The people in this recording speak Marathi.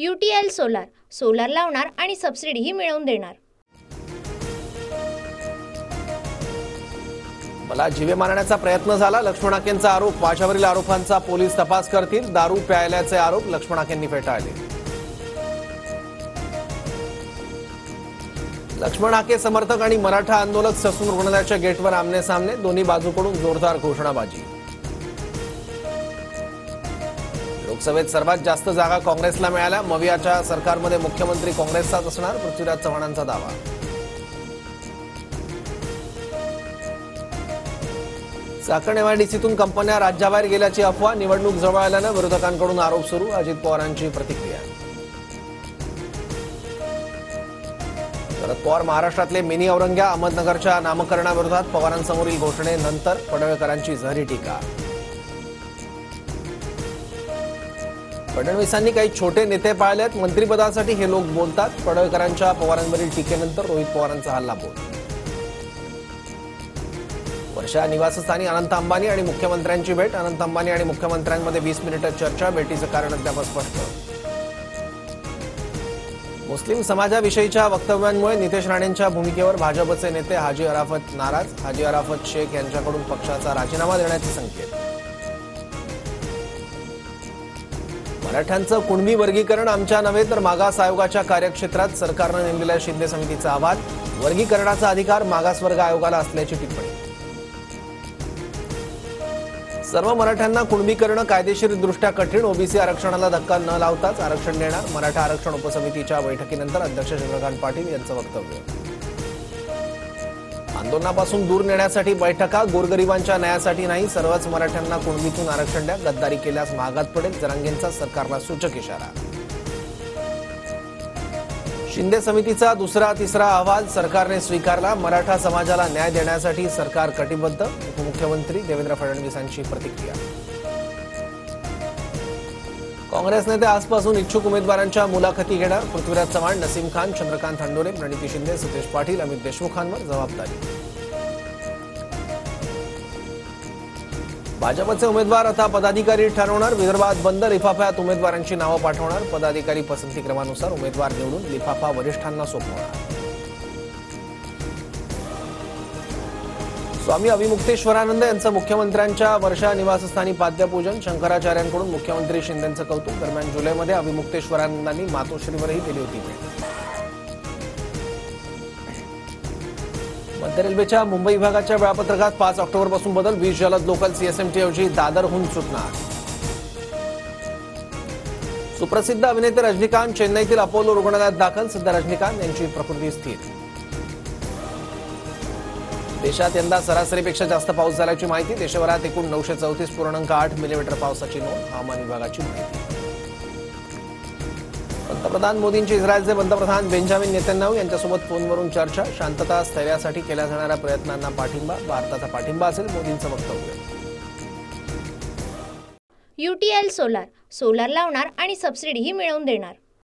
UTL सोलार सोलार लावणार आणि सबसिडीही मिळवून देणार। मला जीवे मारण्याचा प्रयत्न झाला, लक्ष्मण हाकेंचा आरोप। माझ्यावरील आरोपांचा पोलीस तपास करतील। दारू प्यायल्याचे आरोप लक्ष्मण हाकेंनी फेटाळले। लक्ष्मण हाके समर्थक आणि मराठा आंदोलक ससून रुग्णालयाच्या गेटवर आमने सामने, दोन्ही बाजूकडून जोरदार घोषणाबाजी। लोकसभेत सर्वात जास्त जागा काँग्रेसला मिळाल्या, मवियाच्या सरकारमध्ये मुख्यमंत्री काँग्रेसचाच असणार, पृथ्वीराज चव्हाणांचा दावा। चाकण MIDCतून कंपन्या राज्याबाहेर गेल्याची अफवा, निवडणूक जवळ आल्यानं विरोधकांकडून आरोप सुरू। अजित पवारांची प्रतिक्रिया। शरद पवार महाराष्ट्रातले मिनी औरंग्या, अहमदनगरच्या नामकरणाविरोधात पवारांसमोरील घोषणेनंतर पडळकरांची जहरी टीका। फडणवीसांनी काही छोटे नेते पाळलेत, मंत्रिपदासाठी हे लोक बोलतात। पडळकरांच्या पवारांवरील टीकेनंतर रोहित पवारांचा हल्लाबोल। वर्षा निवासस्थानी अनंत अंबानी आणि मुख्यमंत्र्यांची भेट, अनंत अंबानी आणि मुख्यमंत्र्यांमध्ये 20 मिनिटं चर्चा, भेटीचं कारण अद्याप स्पष्ट। मुस्लिम समाजाविषयीच्या वक्तव्यांमुळे नितेश राणेंच्या भूमिकेवर भाजपचे नेते हाजी अराफत नाराज, हाजी अराफत शेख यांच्याकडून पक्षाचा राजीनामा देण्याचे संकेत। मराठ्यांचं कुणबी वर्गीकरण आमच्या नव्हे तर मागास आयोगाच्या कार्यक्षेत्रात, सरकारनं नेमलेल्या शिंदे समितीचा अहवाल, वर्गीकरणाचा अधिकार मागासवर्ग आयोगाला असल्याची टिप्पणी। सर्व मराठ्यांना कुणबी करणं कायदेशीरदृष्ट्या कठीण, ओबीसी आरक्षणाला धक्का न लावताच आरक्षण देणार, मराठा आरक्षण उपसमितीच्या बैठकीनंतर अध्यक्ष चंद्रकांत पाटील यांचं वक्तव्य। आंदोलनापासून दूर नेण्यासाठी बैठका, गोरगरिबांच्या न्यायासाठी नाही, सर्वच मराठ्यांना कुणबीतून आरक्षण द्या, गद्दारी केल्यास महागात पडेल, जरांगेंचा सरकारला सूचक इशारा। शिंदे समितीचा दुसरा तिसरा अहवाल सरकारने स्वीकारला, मराठा समाजाला न्याय देण्यासाठी सरकार कटिबद्ध, उपमुख्यमंत्री देवेंद्र फडणवीसांची प्रतिक्रिया। काँग्रेस नेते आजपासून इच्छुक उमेदवारांच्या मुलाखती घेणार, पृथ्वीराज चव्हाण, नसीम खान, चंद्रकांत हंडोरे, प्रणिती शिंदे, सतीश पाटील, अमित देशमुखांवर जबाबदारी। भाजपचे उमेदवार आता पदाधिकारी ठरवणार, विदर्भात बंद, लिफाफ्यात उमेदवारांची नावं पाठवणार, पदाधिकारी पसंती क्रमानुसार उमेदवार निवडून लिफाफा वरिष्ठांना सोपवणार। स्वामी अविमुक्तेश्वरानंद यांचं मुख्यमंत्र्यांच्या वर्षा निवासस्थानी पाद्यपूजन, शंकराचार्यांकडून मुख्यमंत्री शिंदेंचं कौतुक। दरम्यान जुलैमध्ये अविमुक्तेश्वरानंदांनी मातोश्रीवरही दिली होती भेट। मध्य रेल्वेच्या मुंबई विभागाच्या वेळापत्रकात 5 ऑक्टोबरपासून बदल, 20 जलद लोकल CSMT ऐवजी दादरहून सुटणार। सुप्रसिद्ध अभिनेते रजनीकांत चेन्नईतील अपोलो रुग्णालयात दाखल, सध्या रजनीकांत यांची प्रकृती स्थिर। देशात यंदा सरासरीपेक्षा जास्त पाऊस झाल्याची माहिती, देशभरात एकूण 934.8 मिलीमीटर पावसाची नोंद, हवामान विभागाची माहिती। पंतप्रधान मोदींची इस्रायलचे पंतप्रधान बेंजामिन नेतन्याहू यांच्यासोबत फोनवरून चर्चा, शांतता स्थैर्यासाठी केल्या जाणाऱ्या प्रयत्नांना पाठिंबा, भारताचा पाठिंबा असेल, मोदींचं वक्तव्य। UTL सोलार सोलार लावणार आणि सबसिडीही मिळवून देणार।